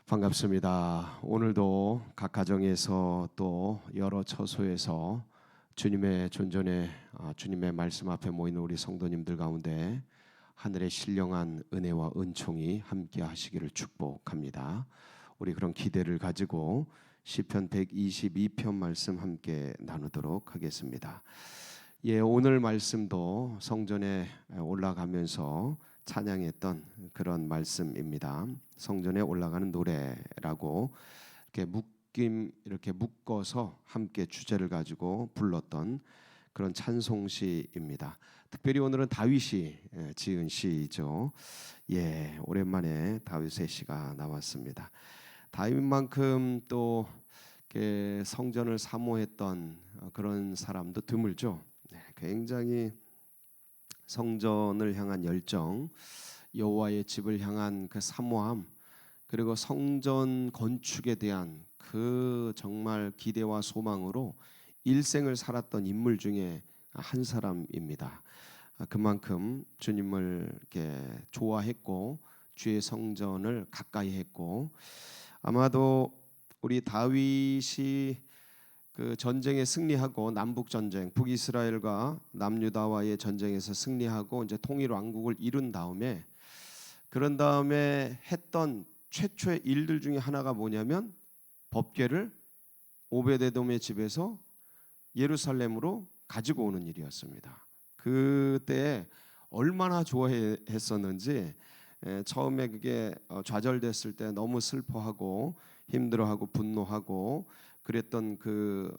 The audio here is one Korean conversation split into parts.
반갑습니다. 오늘도 각 가정에서 또 여러 처소에서 주님의 존전에 주님의 말씀 앞에 모인 우리 성도님들 가운데 하늘의 신령한 은혜와 은총이 함께 하시기를 축복합니다. 우리 그런 기대를 가지고 시편 122편 말씀 함께 나누도록 하겠습니다. 오늘 말씀도 성전에 올라가면서 찬양했던 그런 말씀입니다. 성전에 올라가는 노래라고 이렇게 묶어서 함께 주제를 가지고 불렀던 그런 찬송시입니다. 특별히 오늘은 다윗이 지은 시이죠. 오랜만에 다윗의 시가 나왔습니다. 다윗만큼 또 성전을 사모했던 그런 사람도 드물죠. 굉장히 성전을 향한 열정, 여호와의 집을 향한 그 사모함, 그리고 성전 건축에 대한 그 정말 기대와 소망으로 일생을 살았던 인물 중에 한 사람입니다. 그만큼 주님을 이렇게 좋아했고 주의 성전을 가까이 했고, 아마도 우리 다윗이 그 전쟁에 승리하고 남북 전쟁, 북이스라엘과 남유다와의 전쟁에서 승리하고 이제 통일 왕국을 이룬 다음에, 그런 다음에 했던 최초의 일들 중에 하나가 뭐냐면 법궤를 오베데돔의 집에서 예루살렘으로 가지고 오는 일이었습니다. 그때 얼마나 좋아했었는지, 처음에 그게 좌절됐을 때 너무 슬퍼하고 힘들어하고 분노하고 그랬던 그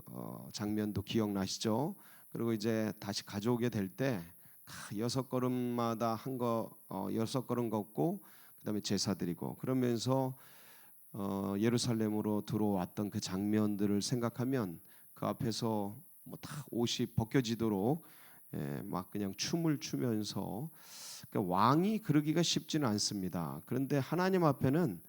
장면도 기억나시죠? 그리고 이제 다시 가져오게 될 때 6걸음마다 여섯 걸음 걷고 그다음에 제사 드리고 그러면서 예루살렘으로 들어왔던 그 장면들을 생각하면 그 앞에서 다 옷이 벗겨지도록 막 그냥 춤을 추면서, 그러니까 왕이 그러기가 쉽지는 않습니다. 그런데 하나님 앞에는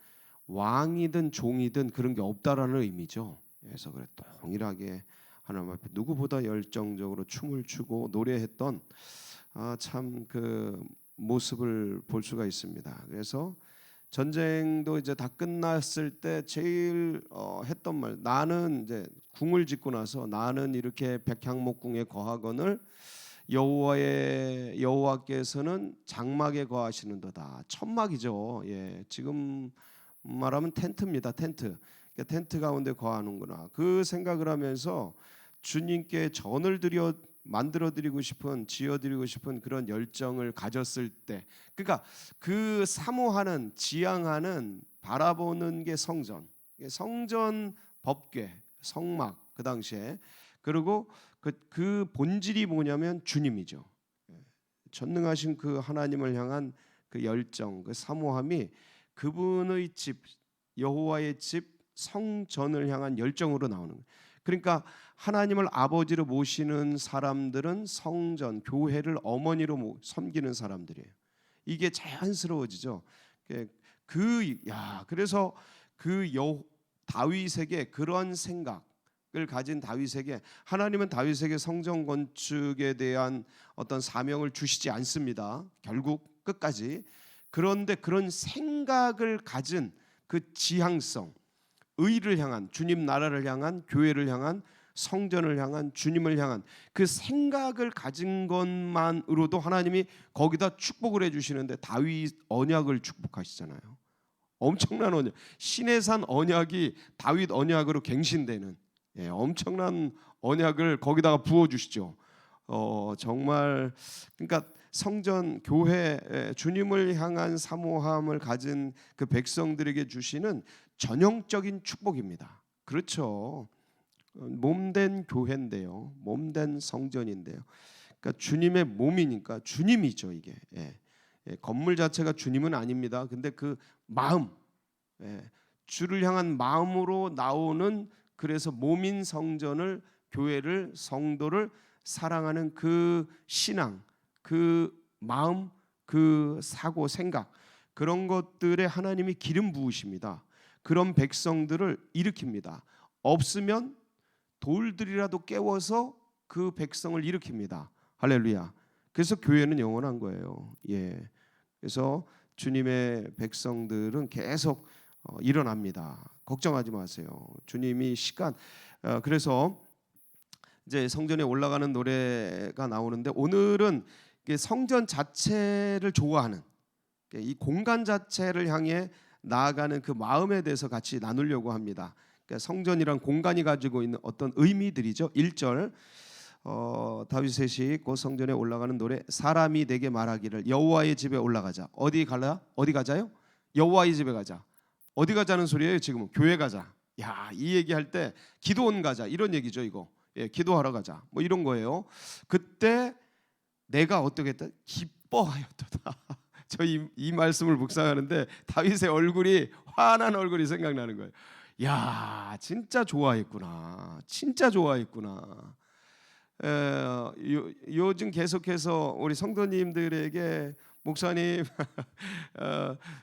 왕이든 종이든 그런 게 없다라는 의미죠. 그래서 그래 동일하게 하나님 앞에 누구보다 열정적으로 춤을 추고 노래했던 참 그 모습을 볼 수가 있습니다. 그래서 전쟁도 이제 다 끝났을 때 제일 했던 말, 나는 이제 궁을 짓고 나서 나는 이렇게 백향목궁에 거하거늘 여호와께서는 장막에 거하시는도다. 천막이죠. 지금 말하면 텐트입니다. 텐트 가운데 거하는구나. 그 생각을 하면서 주님께 전을 만들어 드리고 싶은, 지어 드리고 싶은 그런 열정을 가졌을 때, 그러니까 그 사모하는, 지향하는, 바라보는 게 성전 법궤, 성막 그 당시에. 그리고 그 본질이 뭐냐면 주님이죠. 전능하신 그 하나님을 향한 그 열정, 그 사모함이 그분의 집, 여호와의 집 성전을 향한 열정으로 나오는 거예요. 그러니까 하나님을 아버지로 모시는 사람들은 성전, 교회를 어머니로 섬기는 사람들이에요. 이게 자연스러워지죠. 그래서 다윗에게 그런 생각을 가진 다윗에게 하나님은 다윗에게 성전 건축에 대한 어떤 사명을 주시지 않습니다. 결국 끝까지. 그런데 그런 생각을 가진 그 지향성, 의를 향한, 주님 나라를 향한, 교회를 향한, 성전을 향한, 주님을 향한 그 생각을 가진 것만으로도 하나님이 거기다 축복을 해주시는데, 다윗 언약을 축복하시잖아요. 엄청난 언약, 신의 산 언약이 다윗 언약으로 갱신되는 엄청난 언약을 거기다가 부어주시죠. 정말 그러니까 성전, 교회, 주님을 향한 사모함을 가진 그 백성들에게 주시는 전형적인 축복입니다. 그렇죠. 몸된 교회인데요, 몸된 성전인데요. 그러니까 주님의 몸이니까 주님이죠. 이게 건물 자체가 주님은 아닙니다. 근데 그 마음, 주를 향한 마음으로 나오는, 그래서 몸인 성전을, 교회를, 성도를 사랑하는 그 신앙, 그 마음, 그 사고, 생각, 그런 것들에 하나님이 기름 부으십니다. 그런 백성들을 일으킵니다. 없으면 돌들이라도 깨워서 그 백성을 일으킵니다. 할렐루야. 그래서 교회는 영원한 거예요. 그래서 주님의 백성들은 계속 일어납니다. 걱정하지 마세요. 주님이 시간 그래서 이제 성전에 올라가는 노래가 나오는데 오늘은 성전 자체를 좋아하는 이 공간 자체를 향해 나아가는 그 마음에 대해서 같이 나누려고 합니다. 그러니까 성전이란 공간이 가지고 있는 어떤 의미들이죠. 1절 다윗의 곧 성전에 올라가는 노래 사람이 내게 말하기를 여호와의 집에 올라가자. 어디 갈라? 어디 가자요? 여호와의 집에 가자. 어디 가자는 소리예요? 지금은 교회 가자. 야, 이 얘기할 때 기도원 가자 이런 얘기죠. 이거 기도하러 가자 뭐 이런 거예요. 그때 내가 어떻게 했다? 기뻐하였도다. 저 이 말씀을 묵상하는데 다윗의 얼굴이 환한 얼굴이 생각나는 거예요. 야, 진짜 좋아했구나. 진짜 좋아했구나. 요즘 계속해서 우리 성도님들에게 목사님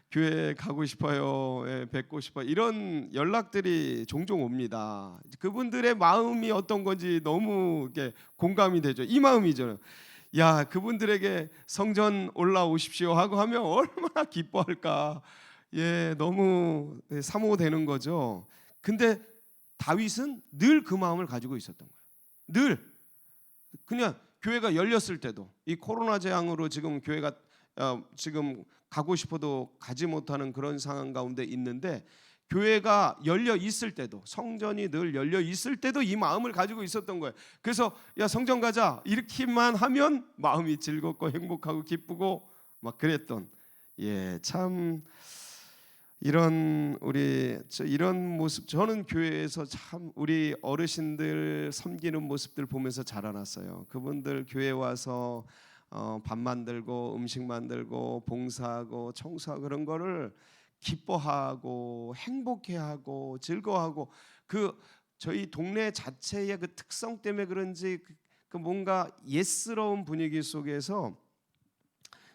교회 가고 싶어요, 뵙고 싶어요 이런 연락들이 종종 옵니다. 그분들의 마음이 어떤 건지 너무 공감이 되죠. 이 마음이죠. 야, 그분들에게 성전 올라오십시오 하고 하면 얼마나 기뻐할까. 너무 사모되는 거죠. 근데 다윗은 늘 그 마음을 가지고 있었던 거예요. 늘 그냥 교회가 열렸을 때도 이 코로나 재앙으로 지금 교회가 지금 가고 싶어도 가지 못하는 그런 상황 가운데 있는데 교회가 열려 있을 때도 성전이 늘 열려 있을 때도 이 마음을 가지고 있었던 거예요. 그래서 야 성전 가자 이렇게만 하면 마음이 즐겁고 행복하고 기쁘고 막 그랬던 참 이런 이런 모습 저는 교회에서 참 우리 어르신들 섬기는 모습들 보면서 자라났어요. 그분들 교회 와서 밥 만들고 음식 만들고 봉사하고 청소하고 그런 거를 기뻐하고 행복해하고 즐거워하고 그 저희 동네 자체의 그 특성 때문에 그런지 그 뭔가 옛스러운 분위기 속에서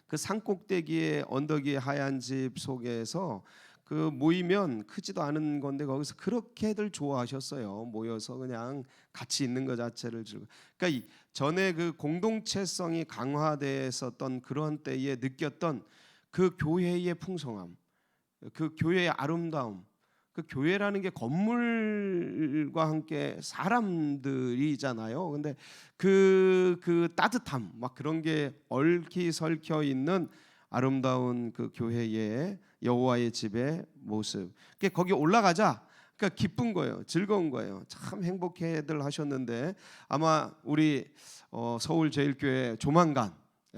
그 산꼭대기에 언덕 위에 하얀 집 속에서 그 모이면 크지도 않은 건데 거기서 그렇게들 좋아하셨어요. 모여서 그냥 같이 있는 것 자체를 그러니까 전에 그 공동체성이 강화되었던 그런 때에 느꼈던 그 교회의 풍성함, 그 교회의 아름다움, 그 교회라는 게 건물과 함께 사람들이잖아요. 근데 그 따뜻함 막 그런 게 얽히설켜 있는 아름다운 그 교회의 여호와의 집의 모습. 거기 올라가자. 그러니까 기쁜 거예요. 즐거운 거예요. 참 행복해들 하셨는데 아마 우리 서울제일교회 조만간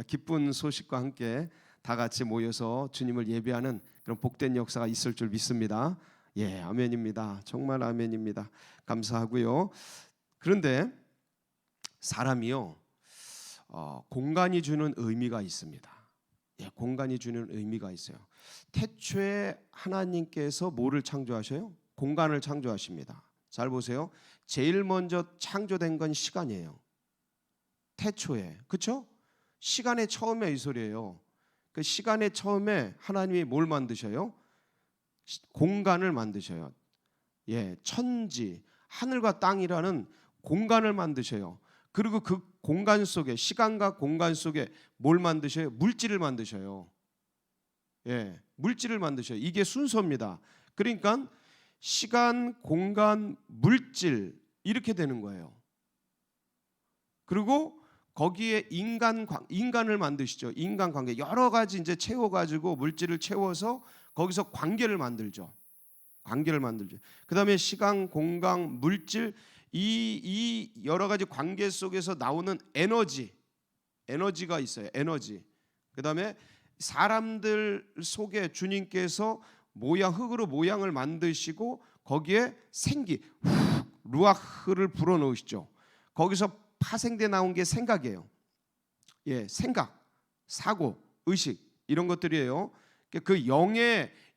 기쁜 소식과 함께 다 같이 모여서 주님을 예배하는 그런 복된 역사가 있을 줄 믿습니다. 아멘입니다. 정말 아멘입니다. 감사하고요. 그런데 사람이요 공간이 주는 의미가 있습니다. 공간이 주는 의미가 있어요. 태초에 하나님께서 뭐를 창조하셔요? 공간을 창조하십니다. 잘 보세요. 제일 먼저 창조된 건 시간이에요. 태초에, 그렇죠? 시간의 처음에 이 소리예요. 그 시간의 처음에 하나님이 뭘 만드셔요? 공간을 만드셔요. 천지, 하늘과 땅이라는 공간을 만드셔요. 그리고 그 공간 속에 시간과 공간 속에 뭘 만드셔요? 물질을 만드셔요. 물질을 만드셔요. 이게 순서입니다. 그러니까 시간, 공간, 물질 이렇게 되는 거예요. 그리고 거기에 인간을 만드시죠. 인간관계 여러 가지 이제 채워가지고 물질을 채워서 거기서 관계를 만들죠. 그다음에 시간, 공간, 물질 이 여러 가지 관계 속에서 나오는 에너지가 있어요. 에너지. 그다음에 사람들 속에 주님께서 흙으로 모양을 만드시고 거기에 생기, 루아흐를 불어넣으시죠. 거기서 파생돼 나온 게 생각이에요. 생각, 사고, 의식 이런 것들이에요. 그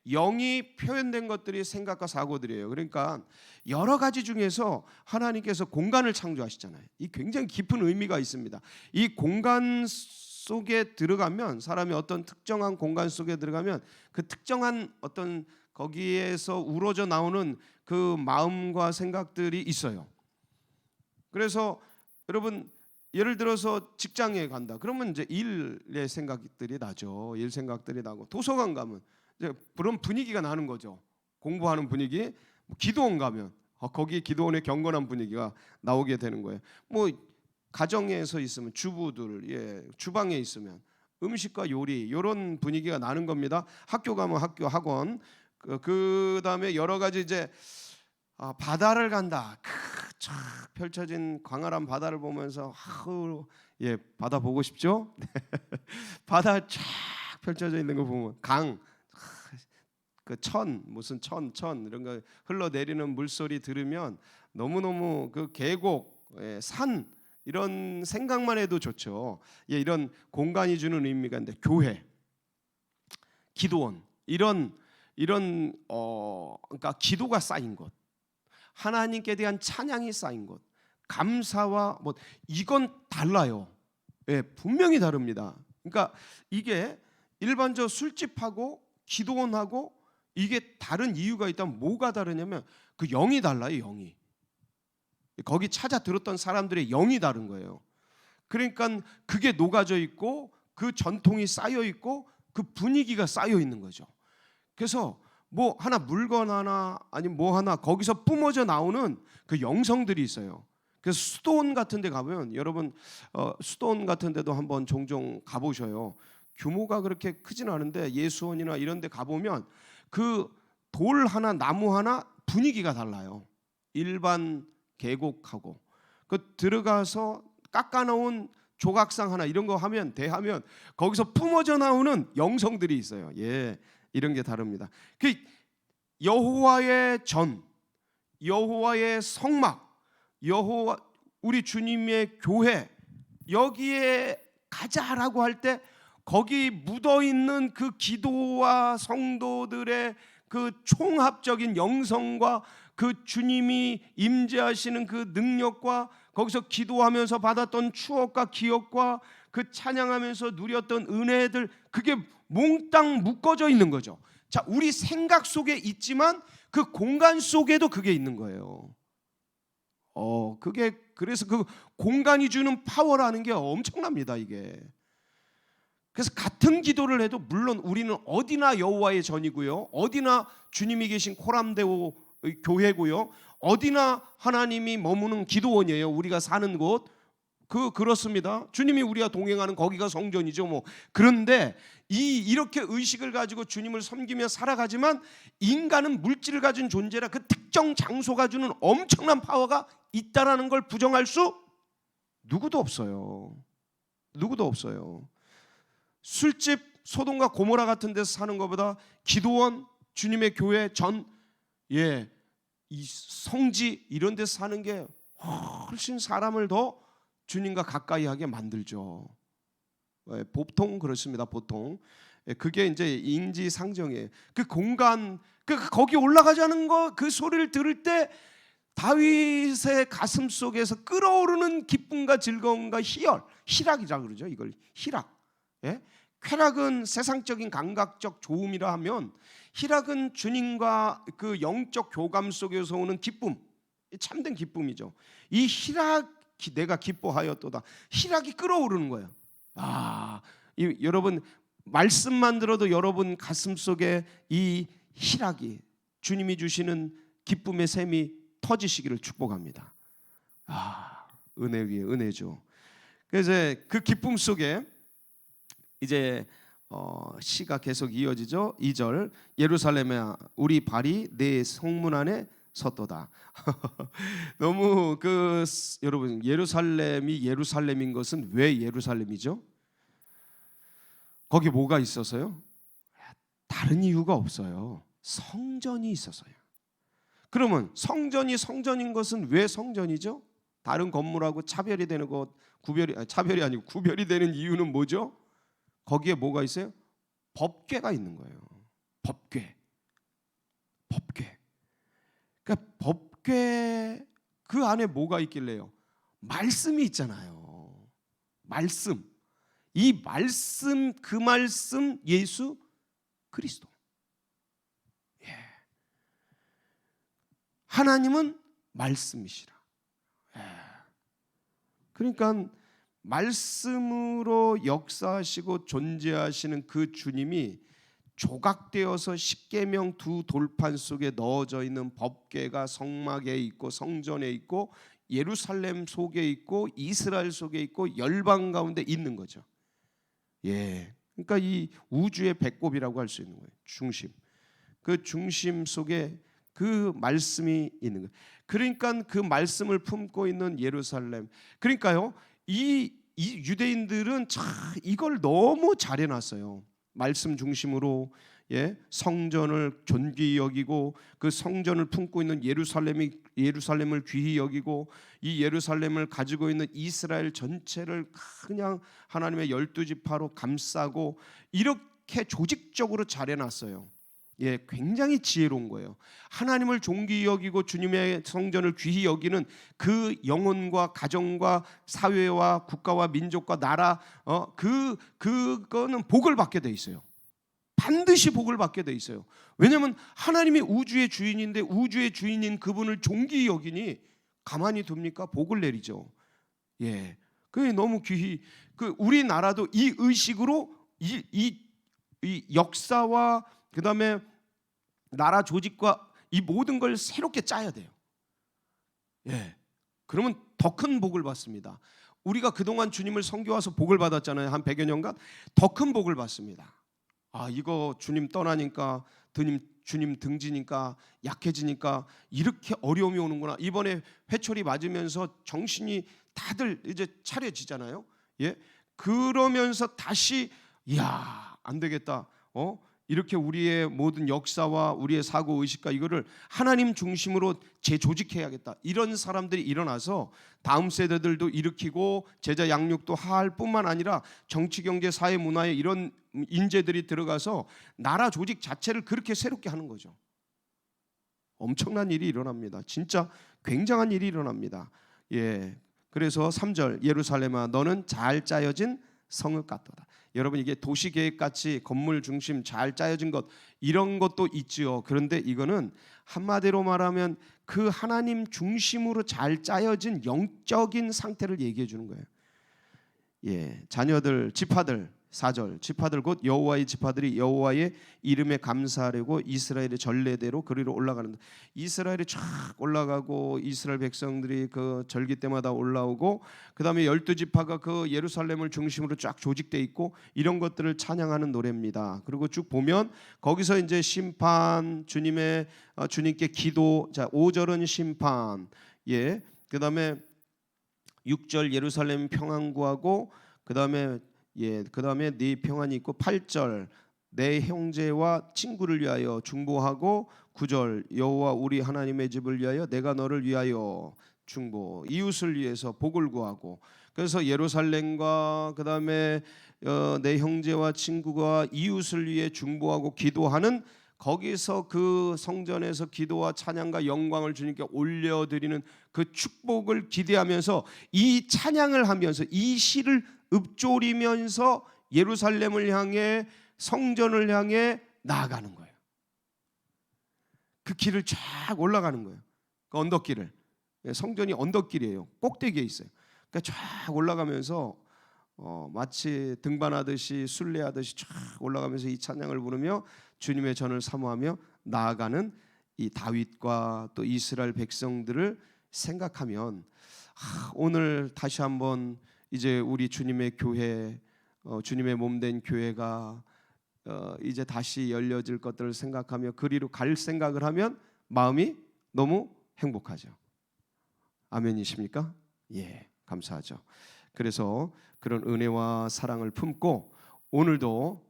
영이 표현된 것들이 생각과 사고들이에요. 그러니까 여러 가지 중에서 하나님께서 공간을 창조하시잖아요. 이 굉장히 깊은 의미가 있습니다. 이 공간 속에 들어가면 사람이 어떤 특정한 공간 속에 들어가면 그 특정한 어떤 거기에서 우러져 나오는 그 마음과 생각들이 있어요. 그래서 여러분 예를 들어서 직장에 간다. 그러면 이제 일의 생각들이 나죠. 일 생각들이 나고 도서관 가면 이제 그런 분위기가 나는 거죠. 공부하는 분위기, 기도원 가면 거기 기도원의 경건한 분위기가 나오게 되는 거예요. 뭐 가정에서 있으면 주부들, 주방에 있으면 음식과 요리 이런 분위기가 나는 겁니다. 학교 가면 학교, 학원, 그 다음에 여러 가지 이제 바다를 간다. 쫙 펼쳐진 광활한 바다를 보면서 바다 보고 싶죠? 바다 쫙 펼쳐져 있는 거 보면 강, 그 무슨 천 이런 거 흘러내리는 물소리 들으면 너무너무 그 계곡, 산 이런 생각만 해도 좋죠. 이런 공간이 주는 의미가 있는데 교회, 기도원 이런 그러니까 기도가 쌓인 곳, 하나님께 대한 찬양이 쌓인 곳, 감사와 이건 달라요. 분명히 다릅니다. 그러니까 이게 일반적 술집하고 기도원하고 이게 다른 이유가 있다면 뭐가 다르냐면 그 영이 달라요. 영이 거기 찾아 들었던 사람들의 영이 다른 거예요. 그러니까 그게 녹아져 있고 그 전통이 쌓여 있고 그 분위기가 쌓여 있는 거죠. 그래서 뭐 하나 물건 하나 아니면 뭐 하나 거기서 뿜어져 나오는 그 영성들이 있어요. 그래서 수도원 같은 데 가면 여러분 수도원 같은 데도 한번 종종 가보셔요. 규모가 그렇게 크진 않은데 예수원이나 이런 데 가보면 그 돌 하나 나무 하나 분위기가 달라요. 일반 계곡하고 그 들어가서 깎아놓은 조각상 하나 이런 거 하면 대하면 거기서 뿜어져 나오는 영성들이 있어요. 이런 게 다릅니다. 그 여호와의 전, 여호와의 성막, 여호와 우리 주님의 교회 여기에 가자라고 할 때 거기 묻어 있는 그 기도와 성도들의 그 총합적인 영성과 그 주님이 임재하시는 그 능력과 거기서 기도하면서 받았던 추억과 기억과 그 찬양하면서 누렸던 은혜들 그게 몽땅 묶어져 있는 거죠. 자, 우리 생각 속에 있지만 그 공간 속에도 그게 있는 거예요. 그게 그래서 그 공간이 주는 파워라는 게 엄청납니다, 이게. 그래서 같은 기도를 해도 물론 우리는 어디나 여호와의 전이고요. 어디나 주님이 계신 코람데오 교회고요. 어디나 하나님이 머무는 기도원이에요. 우리가 사는 곳. 그렇습니다. 주님이 우리가 동행하는 거기가 성전이죠. 그런데 이렇게 의식을 가지고 주님을 섬기며 살아가지만 인간은 물질을 가진 존재라 그 특정 장소가 주는 엄청난 파워가 있다라는 걸 부정할 수 누구도 없어요. 누구도 없어요. 술집 소돔과 고모라 같은 데서 사는 것보다 기도원, 주님의 교회 이 성지 이런 데서 사는 게 훨씬 사람을 더 주님과 가까이 하게 만들죠. 보통 그렇습니다. 보통 그게 이제 인지상정이에요. 그 공간 거기 올라가자는 거 그 소리를 들을 때 다윗의 가슴 속에서 끓어오르는 기쁨과 즐거움과 희락이라고 그러죠. 이걸 희락. 쾌락은 세상적인 감각적 좋음이라 하면 희락은 주님과 그 영적 교감 속에서 오는 기쁨, 참된 기쁨이죠. 이 희락이 내가 기뻐하였도다. 희락이 끓어오르는 거예요. 여러분 말씀만 들어도 여러분 가슴 속에 이 희락이 주님이 주시는 기쁨의 샘이 터지시기를 축복합니다. 은혜 위에 은혜죠. 그래서 그 기쁨 속에 이제 시가 계속 이어지죠. 2절 예루살렘에 우리 발이 내 성문 안에 섰도다. 너무 여러분 예루살렘이 예루살렘인 것은 왜 예루살렘이죠? 거기 뭐가 있어서요? 다른 이유가 없어요. 성전이 있어서요. 그러면 성전이 성전인 것은 왜 성전이죠? 다른 건물하고 차별이 되는 것 차별이 아니고 구별이 되는 이유는 뭐죠? 거기에 뭐가 있어요? 법궤가 있는 거예요. 법궤. 그러니까 법궤 그 안에 뭐가 있길래요? 말씀이 있잖아요. 말씀. 이 말씀 그 말씀 예수 그리스도. 하나님은 말씀이시라. 그러니까 말씀으로 역사하시고 존재하시는 그 주님이 조각되어서 십계명 두 돌판 속에 넣어져 있는 법궤가 성막에 있고 성전에 있고 예루살렘 속에 있고 이스라엘 속에 있고 열방 가운데 있는 거죠. 예, 그러니까 이 우주의 배꼽이라고 할 수 있는 거예요. 중심. 그 중심 속에 그 말씀이 있는 거예요. 그러니까 그 말씀을 품고 있는 예루살렘. 그러니까요, 이 유대인들은 참 이걸 너무 잘 해놨어요. 말씀 중심으로, 예, 성전을 존귀히 여기고 그 성전을 품고 있는 예루살렘을 귀히 여기고 이 예루살렘을 가지고 있는 이스라엘 전체를 그냥 하나님의 12지파로 감싸고 이렇게 조직적으로 잘 해놨어요. 예, 굉장히 지혜로운 거예요. 하나님을 존귀히 여기고 주님의 성전을 귀히 여기는 그 영혼과 가정과 사회와 국가와 민족과 나라, 그거는 복을 받게 돼 있어요. 반드시 복을 받게 돼 있어요. 왜냐하면 하나님이 우주의 주인인데 우주의 주인인 그분을 존귀히 여기니 가만히 둡니까? 복을 내리죠. 예, 그게 너무 귀히. 그 우리나라도 이 의식으로 이 역사와 그 다음에 나라 조직과 이 모든 걸 새롭게 짜야 돼요. 예, 그러면 더 큰 복을 받습니다. 우리가 그동안 주님을 섬겨와서 복을 받았잖아요. 한 100여 년간 더 큰 복을 받습니다. 아, 이거 주님 떠나니까 주님 등지니까 약해지니까 이렇게 어려움이 오는구나. 이번에 회초리 맞으면서 정신이 다들 이제 차려지잖아요. 예, 그러면서 다시 이야, 안 되겠다. 이렇게 우리의 모든 역사와 우리의 사고 의식과 이거를 하나님 중심으로 재조직해야겠다. 이런 사람들이 일어나서 다음 세대들도 일으키고 제자 양육도 할 뿐만 아니라 정치, 경제, 사회, 문화에 이런 인재들이 들어가서 나라 조직 자체를 그렇게 새롭게 하는 거죠. 엄청난 일이 일어납니다. 진짜 굉장한 일이 일어납니다. 예, 그래서 3절 예루살렘아 너는 잘 짜여진 성읍 같도다. 여러분, 이게 도시계획같이 건물 중심 잘 짜여진 것 이런 것도 있지요. 그런데 이거는 한마디로 말하면 그 하나님 중심으로 잘 짜여진 영적인 상태를 얘기해 주는 거예요. 예, 자녀들, 지파들, 4절 지파들 곧 여호와의 지파들이 여호와의 이름에 감사하려고 이스라엘의 전례대로 그리로 올라가는데, 이스라엘이 쫙 올라가고 이스라엘 백성들이 그 절기 때마다 올라오고 그 다음에 12지파가 그 예루살렘을 중심으로 쫙 조직돼 있고 이런 것들을 찬양하는 노래입니다. 그리고 쭉 보면 거기서 이제 심판, 주님께 기도. 자, 5절은 심판, 예, 그 다음에 6절 예루살렘 평안 구하고 그 다음에 네 평안이 있고 8절 내 형제와 친구를 위하여 중보하고 9절 여호와 우리 하나님의 집을 위하여 내가 너를 위하여 중보, 이웃을 위해서 복을 구하고. 그래서 예루살렘과 그 다음에 내 형제와 친구가 이웃을 위해 중보하고 기도하는, 거기서 그 성전에서 기도와 찬양과 영광을 주님께 올려드리는 그 축복을 기대하면서 이 찬양을 하면서 이 시를 읊조리면서 예루살렘을 향해, 성전을 향해 나아가는 거예요. 그 길을 쫙 올라가는 거예요. 그 언덕길을. 성전이 언덕길이에요. 꼭대기에 있어요. 그러니까 쫙 올라가면서 마치 등반하듯이 순례하듯이 쫙 올라가면서 이 찬양을 부르며 주님의 전을 사모하며 나아가는 이 다윗과 또 이스라엘 백성들을 생각하면 오늘 다시 한번 이제 우리 주님의 교회, 주님의 몸된 교회가 이제 다시 열려질 것들을 생각하며 그리로 갈 생각을 하면 마음이 너무 행복하죠. 아멘이십니까? 예, 감사하죠. 그래서 그런 은혜와 사랑을 품고 오늘도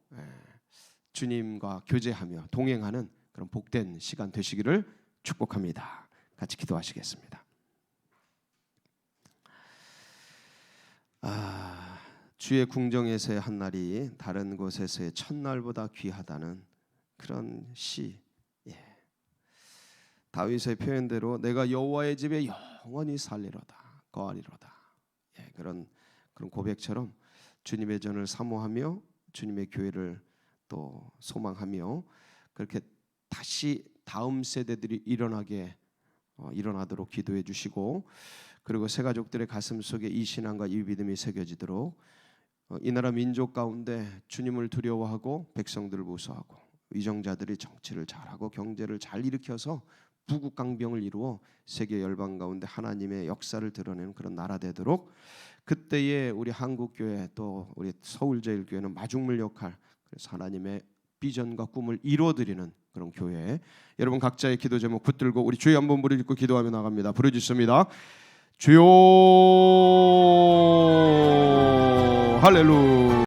주님과 교제하며 동행하는 그런 복된 시간 되시기를 축복합니다. 같이 기도하시겠습니다. 주의 궁정에서의 한 날이 다른 곳에서의 첫날보다 귀하다는 그런 시. 예. 다윗의 표현대로 내가 여호와의 집에 영원히 살리로다, 거하리로다. 예, 그런 고백처럼 주님의 전을 사모하며 주님의 교회를 또 소망하며 그렇게 다시 다음 세대들이 일어나도록 기도해 주시고, 그리고 새 가족들의 가슴 속에 이 신앙과 이 믿음이 새겨지도록 이 나라 민족 가운데 주님을 두려워하고 백성들을 무서워하고 위정자들이 정치를 잘하고 경제를 잘 일으켜서 부국강병을 이루어 세계 열방 가운데 하나님의 역사를 드러내는 그런 나라 되도록, 그때에 우리 한국교회 또 우리 서울제일교회는 마중물 역할, 그래서 하나님의 비전과 꿈을 이루어드리는 그런 교회. 여러분 각자의 기도 제목 붙들고 우리 주여 한번 부르짖고 기도하며 나갑니다. 부르짖습니다. 주여 할렐루야.